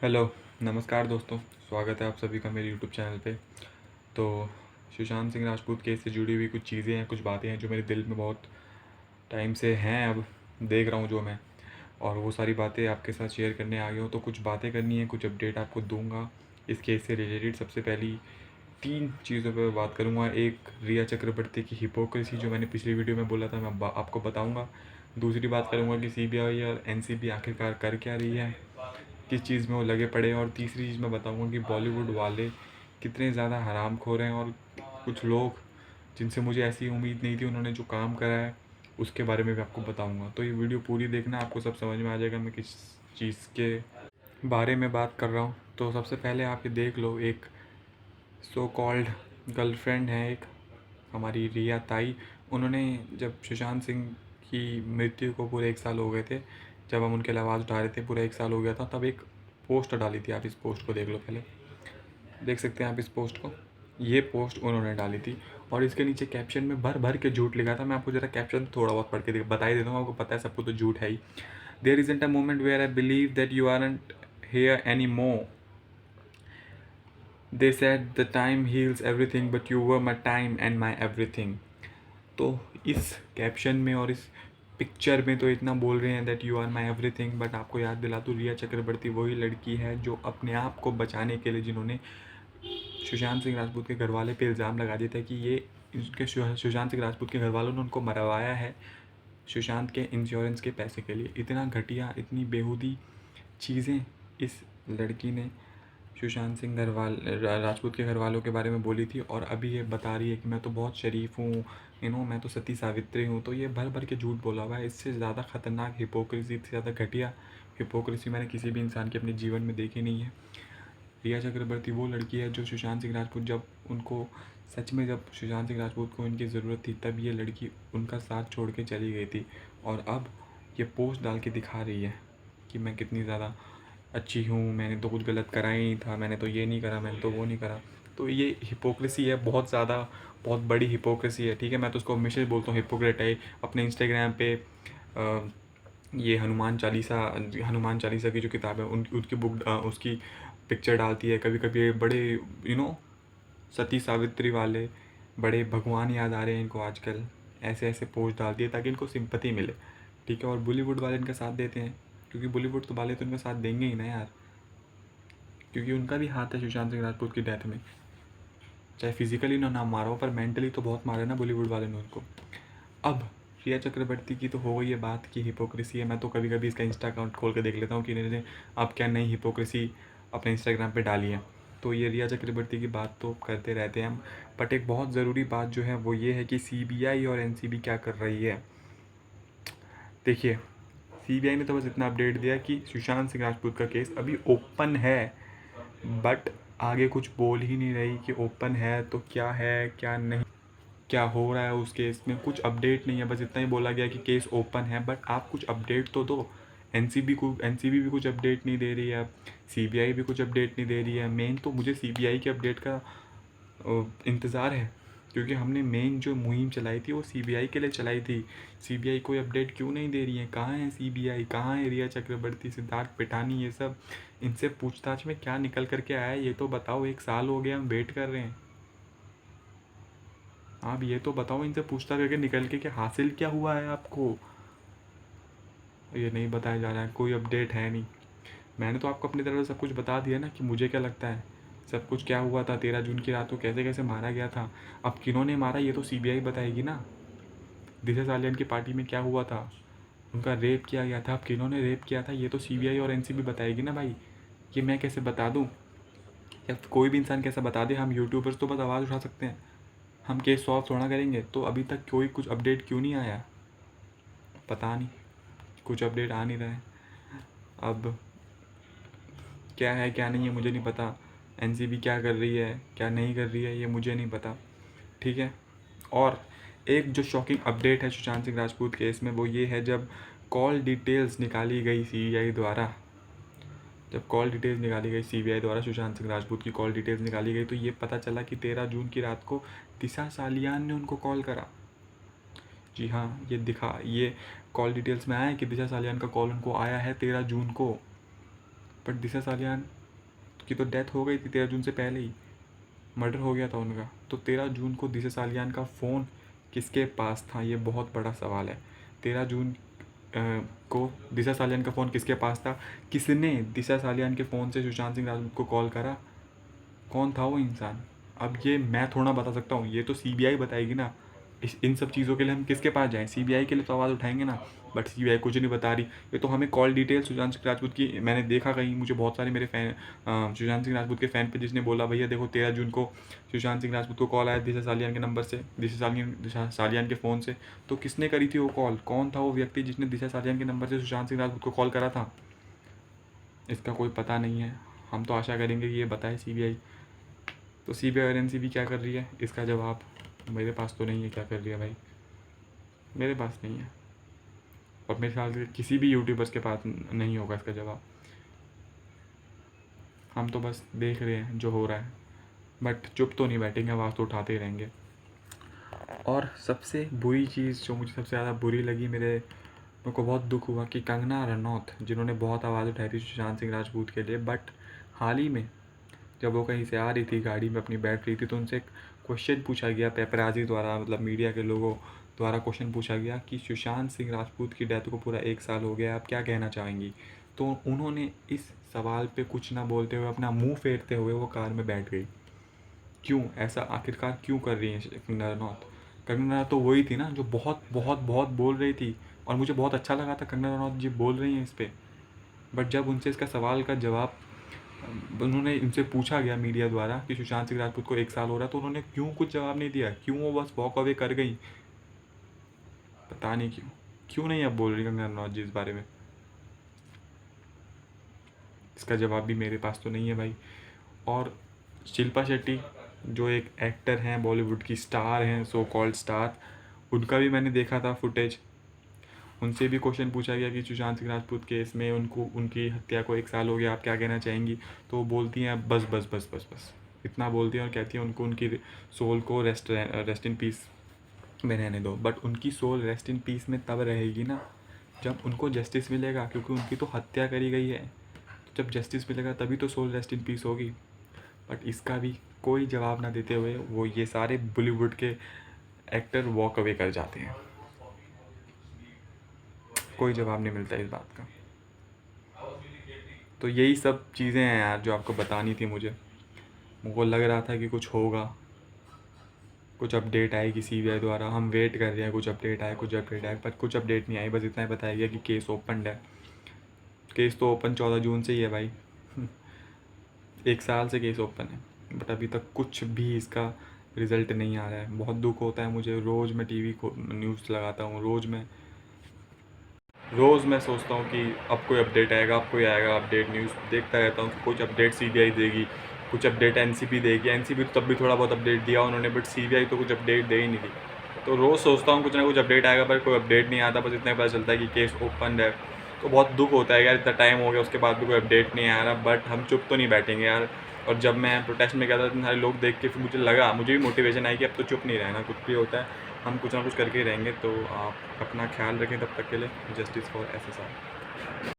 Hello, नमस्कार दोस्तों। स्वागत है आप सभी का मेरे यूट्यूब चैनल पे। तो सुशांत सिंह राजपूत केस से जुड़ी हुई कुछ चीज़ें हैं, कुछ बातें हैं जो मेरे दिल में बहुत टाइम से हैं, अब देख रहा हूँ जो मैं, और वो सारी बातें आपके साथ शेयर करने आ गया हूँ। तो कुछ बातें करनी है, कुछ अपडेट आपको दूंगा इस केस से रिलेटेड। सबसे पहली 3 चीज़ों पे बात करूँगा। एक, रिया चक्रवर्ती की हिपोक्रेसी जो मैंने पिछली वीडियो में बोला था, मैं आपको बताऊँगा। दूसरी बात करूँगा कि सीबीआई और एनसीबी आखिरकार कर क्या रही है, किस चीज़ में वो लगे पड़े हैं। और तीसरी चीज़ मैं बताऊँगा कि बॉलीवुड वाले कितने ज़्यादा हरामखोर हैं, और कुछ लोग जिनसे मुझे ऐसी उम्मीद नहीं थी, उन्होंने जो काम करा है उसके बारे में भी आपको बताऊँगा। तो ये वीडियो पूरी देखना, आपको सब समझ में आ जाएगा मैं किस चीज़ के बारे में बात कर रहा हूँ। तो सबसे पहले आप ये देख लो, एक सो कॉल्ड गर्लफ्रेंड है एक हमारी रिया ताई। उन्होंने जब सुशांत सिंह की मृत्यु को पूरे 1 साल हो गए थे, जब हम उनके लिए आवाज़ उठा रहे थे, पूरा 1 साल हो गया था, तब एक पोस्ट डाली थी। आप इस पोस्ट को देख लो, पहले देख सकते हैं आप इस पोस्ट को। ये पोस्ट उन्होंने डाली थी और इसके नीचे कैप्शन में भर भर के झूठ लिखा था। मैं आपको ज़रा कैप्शन थोड़ा बहुत पढ़ के बता ही देता हूँ, आपको पता है सबको तो झूठ है ही। There isn't a moment where I believe that you aren't here any more. They said the time heals everything but you were my time and my everything. तो इस कैप्शन में और इस पिक्चर में तो इतना बोल रहे हैं that you are my everything, but आपको याद दिला दूँ, रिया चक्रवर्ती वही लड़की है जो अपने आप को बचाने के लिए, जिन्होंने सुशांत सिंह राजपूत के घर वाले पे इल्ज़ाम लगा दिया था कि ये इनके सुशांत सिंह राजपूत के घर वालों ने उनको मरवाया है सुशांत के इंश्योरेंस के पैसे के लिए। इतना घटिया, इतनी बेहूदी चीज़ें इस लड़की ने सुशांत सिंह राजपूत के घर वालों के बारे में बोली थी, और अभी ये बता रही है कि मैं तो बहुत शरीफ हूँ, मैं तो सती सावित्री हूँ। तो ये भर भर के झूठ बोला हुआ है। इससे ज़्यादा ख़तरनाक हिपोक्रेसी, इससे ज़्यादा घटिया हिपोक्रेसी मैंने किसी भी इंसान के अपने जीवन में देखी नहीं है। रिया चक्रवर्ती वो लड़की है जो सुशांत सिंह राजपूत, जब उनको सच में, जब सुशांत सिंह राजपूत को इनकी ज़रूरत थी, तब ये लड़की उनका साथ छोड़ के चली गई थी, और अब ये पोस्ट डाल के दिखा रही है कि मैं कितनी ज़्यादा अच्छी हूँ, मैंने तो कुछ गलत करा ही नहीं था, मैंने तो ये नहीं करा, मैंने तो वो नहीं करा। तो ये हिपोक्रेसी है, बहुत ज़्यादा, बहुत बड़ी हिपोक्रेसी है। ठीक है, मैं तो उसको हमेशा बोलता हूँ हिपोक्रेट है। अपने इंस्टाग्राम पे ये हनुमान चालीसा की जो किताब है, उसकी बुक, उसकी पिक्चर डालती है। कभी कभी बड़े सती सावित्री वाले बड़े भगवान याद आ रहे हैं इनको आजकल, ऐसे ऐसे पोस्ट डालती है ताकि इनको सिंपैथी मिले। ठीक है, और बॉलीवुड वाले इनका साथ देते हैं, क्योंकि बॉलीवुड तो वाले तो इनका साथ देंगे ही ना यार, क्योंकि उनका भी हाथ है सुशांत सिंह राजपूत की डेथ में। चाहे फिजिकली ना मारा हो, पर मेंटली तो बहुत मारा ना बॉलीवुड वाले ने उनको। अब रिया चक्रवर्ती की तो हो गई ये बात की हिपोक्रेसी है। मैं तो कभी कभी इसका इंस्टा अकाउंट खोल के देख लेता हूँ कि इन्होंने अब क्या नई हिपोक्रेसी अपने इंस्टाग्राम पे डाली है। तो ये रिया चक्रवर्ती की बात तो करते रहते हैं हम, बट एक बहुत ज़रूरी बात जो है वो ये है कि सीबीआई और एनसीबी क्या कर रही है। देखिए, सीबीआई ने तो बस इतना अपडेट दिया कि सुशांत सिंह राजपूत का केस अभी ओपन है, बट आगे कुछ बोल ही नहीं रही कि ओपन है तो क्या है क्या नहीं, क्या हो रहा है उस केस में, कुछ अपडेट नहीं है। बस इतना ही बोला गया कि केस ओपन है, बट आप कुछ अपडेट तो दो। एनसीबी भी कुछ अपडेट नहीं दे रही है, सीबीआई भी कुछ अपडेट नहीं दे रही है। मेन तो मुझे सीबीआई के अपडेट का इंतज़ार है, क्योंकि हमने मेन जो मुहिम चलाई थी वो सीबीआई के लिए चलाई थी। सीबीआई कोई अपडेट क्यों नहीं दे रही है? कहाँ है सीबीआई, कहाँ है रिया चक्रवर्ती, सिद्धार्थ पिठानी, ये सब? इनसे पूछताछ में क्या निकल करके आया है ये तो बताओ। 1 साल हो गया हम वेट कर रहे हैं, आप ये तो बताओ, इनसे पूछताछ करके निकल के क्या हासिल क्या हुआ है आपको? ये नहीं बताया जा रहा है, कोई अपडेट है नहीं। मैंने तो आपको अपनी तरफ से सब कुछ बता दिया ना कि मुझे क्या लगता है, सब कुछ क्या हुआ था 13 जून की रात को, कैसे कैसे मारा गया था। अब किन्होंने मारा ये तो सीबीआई बताएगी ना। दिशा सालियान की पार्टी में क्या हुआ था, उनका रेप किया गया था, अब किन्होंने रेप किया था ये तो सीबीआई और एनसीबी बताएगी ना भाई। ये मैं कैसे बता दूँ, या कोई भी इंसान कैसा बता दे? हम यूट्यूबर्स तो बस आवाज़ उठा सकते हैं, हम केस सॉल्व थोड़ा करेंगे। तो अभी तक कोई कुछ अपडेट क्यों नहीं आया? पता नहीं, कुछ अपडेट आ नहीं रहा है। अब क्या है क्या नहीं है मुझे नहीं पता, एनसीबी क्या कर रही है क्या नहीं कर रही है ये मुझे नहीं पता। ठीक है, और एक जो शॉकिंग अपडेट है सुशांत सिंह राजपूत केस में वो ये है, जब कॉल डिटेल्स निकाली गई सीबीआई द्वारा, जब कॉल डिटेल्स निकाली गई सीबीआई द्वारा, सुशांत सिंह राजपूत की कॉल डिटेल्स निकाली गई, तो ये पता चला कि 13 जून की रात को दिशा सालियान ने उनको कॉल करा। जी हाँ, ये कॉल डिटेल्स में आया है कि दिशा सालियान का कॉल उनको आया है 13 जून को। बट दिशा सालियान की तो डेथ हो गई थी 13 जून से पहले ही, मर्डर हो गया था उनका। तो 13 जून को दिशा सालियान का फ़ोन किसके पास था, ये बहुत बड़ा सवाल है। 13 जून को दिशा सालियान का फ़ोन किसके पास था, किसने दिशा सालियान के फ़ोन से सुशांत सिंह राजपूत को कॉल करा, कौन था वो इंसान। अब ये मैं थोड़ा बता सकता हूँ, ये तो सीबीआई बताएगी ना। इन सब चीज़ों के लिए हम किसके पास जाएं, सीबीआई के लिए तो आवाज़ उठाएंगे ना। बट सीबीआई कुछ नहीं बता रही। ये तो हमें कॉल डिटेल सुशांत सिंह राजपूत की मैंने देखा कहीं, मुझे बहुत सारे मेरे फैन सुशांत सिंह राजपूत के फ़ैन पे जिसने बोला भैया देखो 13 जून को सुशांत सिंह राजपूत को कॉल आया दिशा सालियान के नंबर से, दिशा सालियान के फ़ोन से। तो किसने करी थी वो कॉल, कौन था वो व्यक्ति जिसने दिशा सालियान के नंबर से सुशांत सिंह राजपूत को कॉल करा था, इसका कोई पता नहीं है। हम तो आशा करेंगे कि ये बताए सीबीआई। तो सीबीआई और एनसीबी क्या कर रही है, इसका जवाब मेरे पास तो नहीं है। क्या कर रही है भाई, मेरे पास नहीं है, और मेरे ख्याल से किसी भी यूट्यूबर्स के पास नहीं होगा इसका जवाब। हम तो बस देख रहे हैं जो हो रहा है, बट चुप तो नहीं बैठेंगे, आवाज़ तो उठाते ही रहेंगे। और सबसे बुरी चीज़ जो मुझे सबसे ज़्यादा बुरी लगी, मेरे को बहुत दुख हुआ कि कंगना रनौत जिन्होंने बहुत आवाज़ उठाई थी सुशांत सिंह राजपूत के लिए, बट हाल ही में जब वो कहीं से आ रही थी गाड़ी में अपनी बैठ रही थी, तो उनसे एक क्वेश्चन पूछा गया पेपराजी द्वारा, मतलब मीडिया के लोगों द्वारा क्वेश्चन पूछा गया कि सुशांत सिंह राजपूत की डेथ को पूरा 1 साल हो गया, आप क्या कहना चाहेंगी। तो उन्होंने इस सवाल पे कुछ ना बोलते हुए अपना मुंह फेरते हुए वो कार में बैठ गई। क्यों ऐसा, आखिरकार क्यों कर रही है कंगना रनौत। कंगना रनौत तो वही थी ना जो बहुत बहुत बहुत बोल रही थी, और मुझे बहुत अच्छा लगा था कंगना रनौत जी बोल रही हैं इस पर। बट जब उनसे इसका सवाल का जवाब उन्होंने इनसे पूछा गया मीडिया द्वारा कि सुशांत सिंह राजपूत को 1 साल हो रहा है, तो उन्होंने क्यों कुछ जवाब नहीं दिया, क्यों वो बस वॉक अवे कर गई, पता नहीं क्यों नहीं अब बोल रही कंगना रनौत जी इस बारे में। इसका जवाब भी मेरे पास तो नहीं है भाई। और शिल्पा शेट्टी जो एक एक्टर हैं, बॉलीवुड की स्टार हैं, सो कॉल्ड स्टार, उनका भी मैंने देखा था फुटेज। उनसे भी क्वेश्चन पूछा गया कि सुशांत सिंह राजपूत केस में उनको उनकी हत्या को 1 साल हो गया, आप क्या कहना चाहेंगी। तो वो बोलती हैं बस बस बस बस बस, इतना बोलती हैं और कहती हैं उनको उनकी सोल को रेस्ट इन पीस में रहने दो। बट उनकी सोल रेस्ट इन पीस में तब रहेगी ना जब उनको जस्टिस मिलेगा, क्योंकि उनकी तो हत्या करी गई है। तो जब जस्टिस मिलेगा तभी तो सोल रेस्ट इन पीस होगी। बट इसका भी कोई जवाब ना देते हुए वो ये सारे बॉलीवुड के एक्टर वॉक अवे कर जाते हैं, कोई जवाब नहीं मिलता इस बात का। तो यही सब चीज़ें हैं यार जो आपको बतानी थी मुझको लग रहा था कि कुछ होगा, कुछ अपडेट आएगी सीबीआई द्वारा, हम वेट कर रहे हैं कुछ अपडेट आए पर कुछ अपडेट नहीं आई। बस इतना ही बताया गया कि केस ओपन है। केस तो ओपन 14 जून से ही है भाई 1 साल से केस ओपन है, बट अभी तक कुछ भी इसका रिज़ल्ट नहीं आ रहा है। बहुत दुख होता है मुझे, रोज़ मैं टीवी को न्यूज़ लगाता हूँ, रोज़ मैं सोचता हूँ कि अब कोई अपडेट आएगा, अब कोई आएगा अपडेट, न्यूज़ देखता रहता हूँ कि कुछ अपडेट सीबीआई देगी, कुछ अपडेट एनसीबी देगी। एनसीबी तो तब भी थोड़ा बहुत अपडेट दिया उन्होंने, बट सीबीआई तो कुछ अपडेट दे ही नहीं दी। तो रोज़ सोचता हूँ कुछ ना कुछ अपडेट आएगा, पर कोई अपडेट नहीं आता। बस इतना ही पता चलता है कि केस ओपन है। तो बहुत दुख होता है यार, इतना टाइम हो गया उसके बाद भी कोई अपडेट नहीं आ रहा। बट हम चुप तो नहीं बैठेंगे यार। और जब मैं प्रोटेस्ट में गया था, इतने सारे लोग देख के फिर मुझे भी मोटिवेशन आई कि अब तो चुप नहीं रहना, कुछ भी होता है हम कुछ ना कुछ करके ही रहेंगे। तो आप अपना ख्याल रखें तब तक के लिए। Justice for SSR.